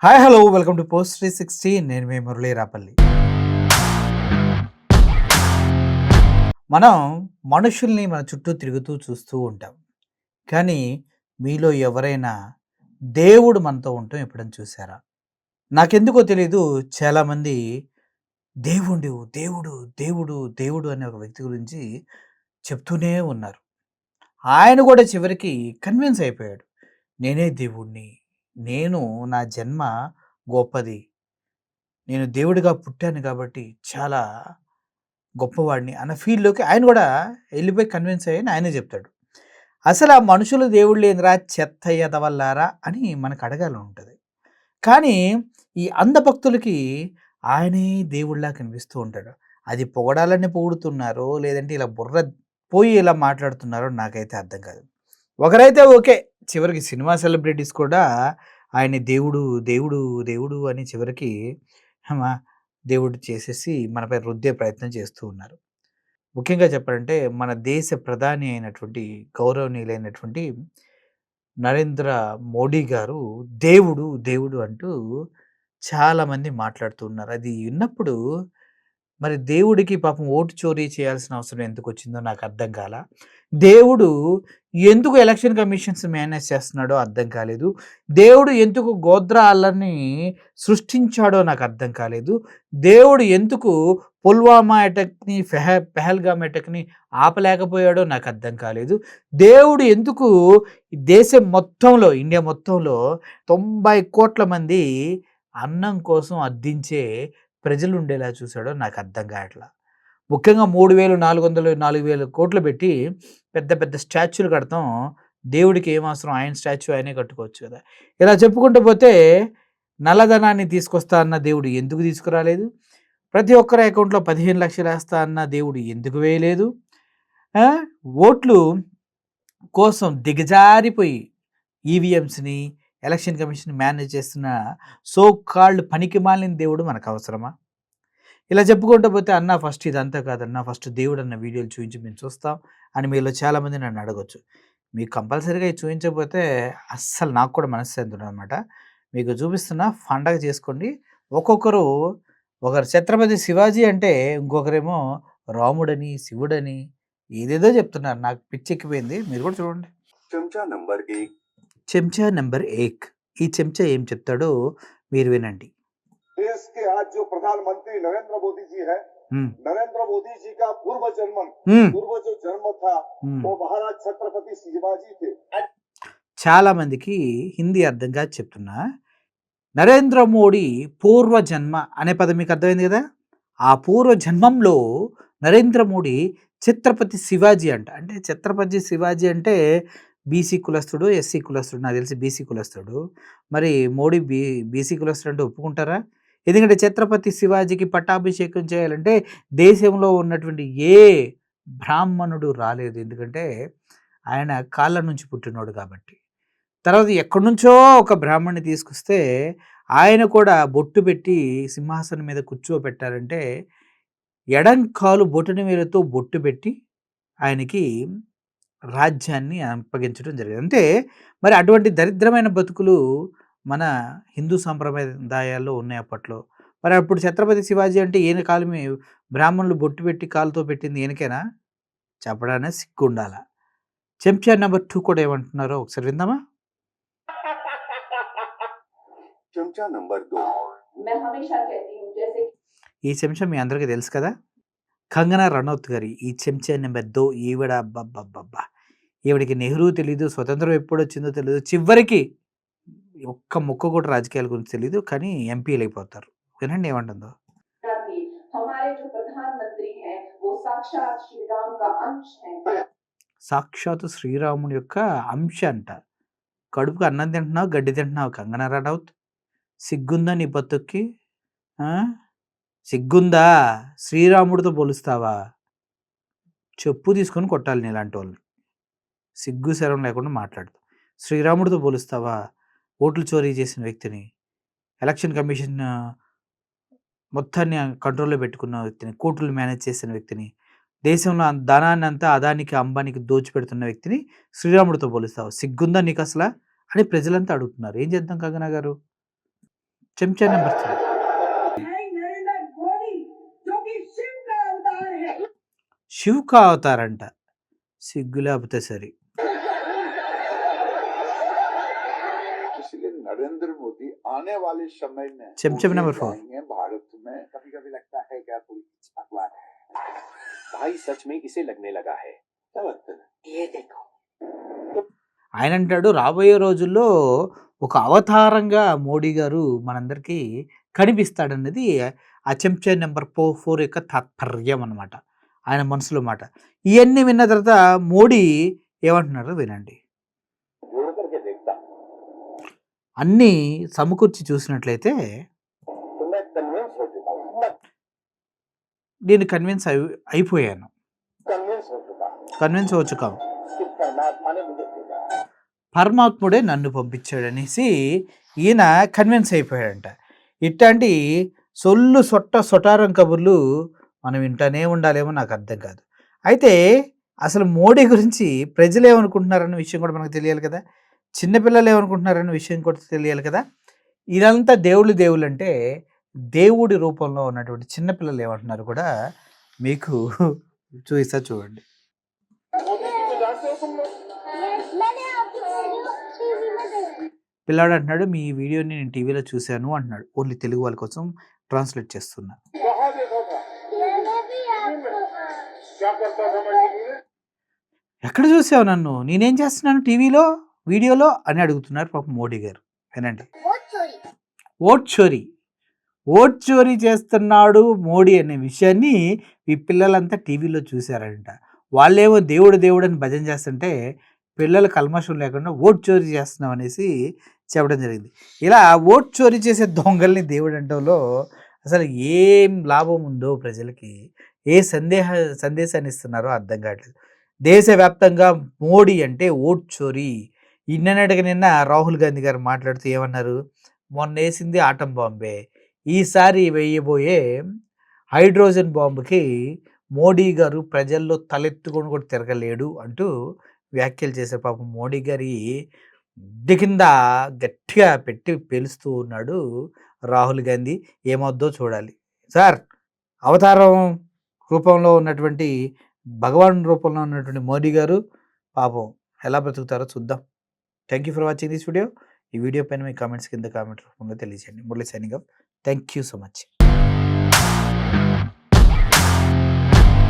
Hi hello welcome to post 360. నేను మీ మురళీ రాపల్లి. మనం మనుషుల్ని మన చుట్టూ తిరుగుతూ చూస్తూ ఉంటాం. కానీ మీలో ఎవరైనా దేవుడు మనతో ఉండటం ఎప్పుడైనా చూసారా? నాకెందుకో తెలీదు, చాలామంది దేవుడు, దేవుడు, దేవుడు, దేవుడు అనే ఒక వ్యక్తి గురించి చెప్తూనే ఉన్నారు. ఆయన కూడా చివరికి కన్విన్స్ అయిపోయాడు. నేనే దేవుడిని. నేను నా జన్మ గొప్పది. నేను దేవుడిగా పుట్టాను కాబట్టి చాలా గొప్పవాడిని అన్న ఫీల్‌లోకి ఆయన గూడా ఎళ్ళిపోయి కన్విన్స్ అయ్యాని ఆయనే జెప్తాడు. అసలు ఆ మనుషులు దేవుళ్ళేందిరా చెత్త ఎదవల్లారా అని మనకు అడగాలని ఉంటది. కానీ ఈ అంధ భక్తులకి ఆయనే దేవుడిలా కనిపిస్తూ ఉంటాడు. అది పొగడాలని పొగుడుతున్నారో, లేదంటే ఇలా బుర్ర పోయి ఇలా మాట్లాడుతున్నారో నాకైతే అర్థం కాదు. ఒకరైతే ఓకే. చివరికి సినిమా సెలబ్రిటీస్ కూడా ఆయన్ని దేవుడు, దేవుడు, దేవుడు అని చివరికి మ దేవుడు చేసేసి మనపై రుద్దే ప్రయత్నం చేస్తూ ఉన్నారు. ముఖ్యంగా చెప్పాలంటే మన దేశ ప్రధాని అయినటువంటి గౌరవనీయులైనటువంటి నరేంద్ర మోడీ గారు దేవుడు, దేవుడు అంటూ చాలామంది మాట్లాడుతూ ఉన్నారు. అది విన్నప్పుడు మరి దేవుడికి పాపం ఓటు చోరీ చేయాల్సిన అవసరం ఎందుకొచ్చిందో నాకు అర్థం కాల. దేవుడు ఎందుకు ఎలక్షన్ కమిషన్స్ మేనేజ్ చేస్తున్నాడో అర్థం కాలేదు. దేవుడు ఎందుకు గోద్రా అల్లర్‌ని సృష్టించాడో నాకు అర్థం కాలేదు. దేవుడు ఎందుకు పుల్వామా అటాక్‌ని, పెహల్గామ్ అటాక్‌ని ఆపలేకపోయాడో నాకు అర్థం కాలేదు. దేవుడు ఎందుకు ఈ దేశం మొత్తంలో, ఇండియా మొత్తంలో 90,00,00,000 మంది అన్నం కోసం అర్థించే ప్రజలుండేలా చూసాడో నాకు అర్థం కావట్ల. ముఖ్యంగా 3,000, 400, 4,000 పెట్టి పెద్ద పెద్ద స్టాచ్యూలు కడతాం. దేవుడికి ఏం అవసరం? ఆయన స్టాచ్యూ ఆయనే కట్టుకోవచ్చు కదా! ఇలా చెప్పుకుంటూ పోతే నల్లధనాన్ని తీసుకొస్తా అన్న దేవుడు ఎందుకు తీసుకురాలేదు? ప్రతి ఒక్కరి అకౌంట్‌లో 15,00,000 ఏస్తా అన్న దేవుడు ఎందుకు వేయలేదు? ఆ! ఓట్లు కోసం దిగజారిపోయి ఈవీఎంస్‌ని, ఎలక్షన్ కమిషన్ మేనేజ్ చేస్తున్న సో కాల్డ్ పనికిమాలిన దేవుడు మనకు అవసరమా? ఇలా చెప్పుకుంటూ పోతే అన్న ఫస్ట్ ఇదంతా కాదన్నా, ఫస్ట్ దేవుడన్న వీడియోలు చూయించు మేము చూస్తాం అని మీలో చాలామంది నన్ను అడగొచ్చు. మీకు కంపల్సరీగా ఇది చూయించకపోతే అస్సలు నాకు కూడా మనశ్శాంతి ఉండదనమాట. మీకు చూపిస్తున్నా, పండగ చేసుకోండి. ఒక్కొక్కరు, ఒకరు ఛత్రపతి శివాజీ అంటే ఇంకొకరేమో రాముడని, శివుడని ఏదేదో చెప్తున్నారు. నాకు పిచ్చెక్కిపోయింది. మీరు కూడా చూడండి. చెంచా నంబర్ 1. చెంచా నంబర్ 1. ఈ చెంచా ఏం చెప్తాడో మీరు వినండి. देश के आज जो प्रधानमंत्री नरेंद्र मोदी जी है, नरेंद्र मोदी जी का पूर्व जो जन्म था वो महाराज छत्रपति शिवाजी थे. చాలా మందికి హిందీ అర్థం కాదు చెప్తున్నా. నరేంద్ర మోడీ పూర్వజన్మ అనే పదం మీకు అర్థమైంది కదా! ఆ పూర్వ జన్మంలో నరేంద్ర మోడీ ఛత్రపతి శివాజీ అంట. అంటే ఛత్రపతి శివాజీ అంటే బీసీ కులస్తుడు, ఎస్సీ కులస్తుడు. నాకు తెలిసి బీసీ కులస్తుడు. మరి మోడీ బీసీ కులస్తుడు అంటే ఒప్పుకుంటారా? ఎందుకంటే ఛత్రపతి శివాజీకి పట్టాభిషేకం చేయాలంటే దేశంలో ఉన్నటువంటి ఏ బ్రాహ్మణుడు రాలేదు. ఎందుకంటే ఆయన కాళ్ళ నుంచి పుట్టినోడు కాబట్టి. తర్వాత ఎక్కడి నుంచో ఒక బ్రాహ్మణ్ణి తీసుకొస్తే ఆయన కూడా బొట్టు పెట్టి సింహాసనం మీద కూర్చోబెట్టారంటే ఎడం కాలు బొటన వేలుతో బొట్టు పెట్టి ఆయనకి రాజ్యాన్ని అప్పగించడం జరిగింది. అంటే మరి అటువంటి దరిద్రమైన బతుకులు మన హిందూ సంప్రదాయాల్లో ఉన్నాయి అప్పట్లో. మరి అప్పుడు ఛత్రపతి శివాజీ అంటే ఈయన కాలు బ్రాహ్మణులు బొట్టు పెట్టి కాలుతో పెట్టింది ఈయనకేనా? చెప్పడానికి సిగ్గుండాల. చెంచా నెంబర్ 2 కూడా ఏమంటున్నారో ఒకసారి విందామా? చెంచా నంబర్ 2. ఈ చెంచా మీ అందరికీ తెలుసు కదా! కంగనా రనౌత్ గారి ఈ చెంచా నెంబర్ 2 ఈవిడ అబ్బబ్బబ్బబ్బా! ఈవిడకి నెహ్రూ తెలీదు, స్వతంత్రం ఎప్పుడొచ్చిందో తెలీదు. చివరికి ఒక్క ముక్క కూడా రాజకీయాల గురించి తెలీదు. కానీ ఎంపీలయిపోతారు. వినండి ఏమంటుందో. సాక్షాత్తు శ్రీరాముని యొక్క అంశ అంట. కడుపుకి అన్నం తింటున్నావు, గడ్డి తింటున్నావు కంగనా రనౌత్. సిగ్గుందా నీ బతుక్కి? ఆ! సిగ్గుందా? శ్రీరాముడితో పోలుస్తావా? చెప్పు తీసుకొని కొట్టాలి నీలాంటోళ్ళని. సిగ్గు శరం లేకుండా మాట్లాడుతావు. శ్రీరాముడితో పోలుస్తావా? ఓట్లు చోరీ చేసిన వ్యక్తిని, ఎలక్షన్ కమిషన్ మొత్తాన్ని కంట్రోల్‌లో పెట్టుకున్న వ్యక్తిని, కోర్టులు మేనేజ్ చేసిన వ్యక్తిని, దేశంలో ధనాన్నంతా అదానికి, అంబానీకి దోచిపెడుతున్న వ్యక్తిని శ్రీరాముడితో పోలుస్తావా? సిగ్గుందా నీకసల? అని ప్రజలంతా అడుగుతున్నారు. ఏం చేద్దాం కంగనా గారు? చెంచా నెంబర్ 3. है नरेंद्र मोदी जो कि शिव का अवतार है। శివ్ కా అవతారంట. సిగ్గు లేకపోతే సరి. इसलिए नरेंद्र मोदी आने वाले समय में चमचम नंबर 4. आएंगे भारत में। कभी कभी लगता है क्या कोई अखबार है भाई, सच में इसे लगने लगा है। क्या लगता है? ये देखो, ఆయన అంటాడు రాబోయే రోజుల్లో ఒక అవతారంగా మోడీ గారు మనందరికీ కనిపిస్తాడన్నది ఆ చెంచా నెంబర్ 4 యొక్క తాత్పర్యం అన్నమాట. ఆయన మనసులో మాట. ఇవన్నీ విన్న తర్వాత మోడీ ఏమంటున్నారో వినండి. जोड़ करके देखता అన్నీ సమకూర్చి చూసినట్లయితే तो मैं कन्विंस हो चुका हूँ। मैं నేను కన్విన్స్ అయిపోయాను. कन्विंस हो चुका हूँ కన్విన్స్ అవ్వచ్చుకాం कि परमात्मा ने मुझे भेजा है। పరమాత్ముడే నన్ను పంపించాడనేసి ఈయన కన్విన్స్ అయిపోయాడంట. ఇట్లాంటి సొల్లు సొటారం కబుర్లు మనం వింటానే ఉండాలేమో నాకు అర్థం కాదు. అయితే అసలు మోడీ గురించి ప్రజలు ఏమనుకుంటున్నారన్న విషయం కూడా మనకు తెలియాలి కదా. చిన్నపిల్లలు ఏమనుకుంటున్నారన్న విషయం కూడా తెలియాలి కదా. ఇదంతా దేవుళ్ళు అంటే దేవుడి రూపంలో ఉన్నటువంటి చిన్నపిల్లలు ఏమంటున్నారు కూడా మీకు చూపిస్తా చూడండి. मोदी जी को जानते हो तुम लोग? मैंने आपकी वीडियो टीवी में देखी। పిల్లాడు అంటున్నాడు మీ వీడియోని నేను టీవీలో చూశాను అంటున్నాడు. ఓన్లీ తెలుగు వాళ్ళ కోసం ట్రాన్స్లేట్ చేస్తున్నా. कहाँ देखा था? मैंने भी टीवी में। आपको क्या करता था मैं टीवी में? ఎక్కడ చూసావు నన్ను, నేనేం చేస్తున్నాను టీవీలో వీడియోలో అని అడుగుతున్నారు పాపం మోడీ గారు. వినండి. बहुत चोरी। ఓట్ చోరీ చేస్తున్నాడు మోడీ అనే విషయాన్ని ఈ పిల్లలంతా టీవీలో చూశారంట. వాళ్ళేమో దేవుడు అని భజన చేస్తుంటే పిల్లలు కల్మషం లేకుండా ఓట్ చోరీ చేస్తున్నాం అనేసి చెప్పడం జరిగింది. ఇలా ఓట్ చోరీ చేసే దొంగల్ని దేవుడు అంటంలో అసలు ఏం లాభం ఉందో ప్రజలకి, ఏ సందేశాన్ని ఇస్తున్నారో అర్థం కావట్లేదు. దేశవ్యాప్తంగా మోడీ అంటే ఓట్ చోరీ. నిన్న రాహుల్ గాంధీ గారు మాట్లాడుతూ ఏమన్నారు, మొన్న వేసింది ఆటం బాంబే, ఈసారి వేయబోయే హైడ్రోజన్ బాంబుకి మోడీ గారు ప్రజల్లో తలెత్తుకొని కూడా తిరగలేడు అంటూ వ్యాఖ్యలు చేసే పాపం మోడీ గారి గుడ్డి కింద గట్టిగా పెట్టి పేలుస్తూ ఉన్నాడు రాహుల్ గాంధీ. ఏమవుద్దో చూడాలి. సార్, అవతారం రూపంలో ఉన్నటువంటి భగవాన్ రూపంలో ఉన్నటువంటి మోడీ గారు పాపం ఎలా బ్రతుకుతారో చూద్దాం. Thank you for watching this video. ఈ వీడియో పైన మీ కామెంట్స్ కింద కామెంట్ రూపంలో తెలియజేయండి. Murali signing off. Thank you so much.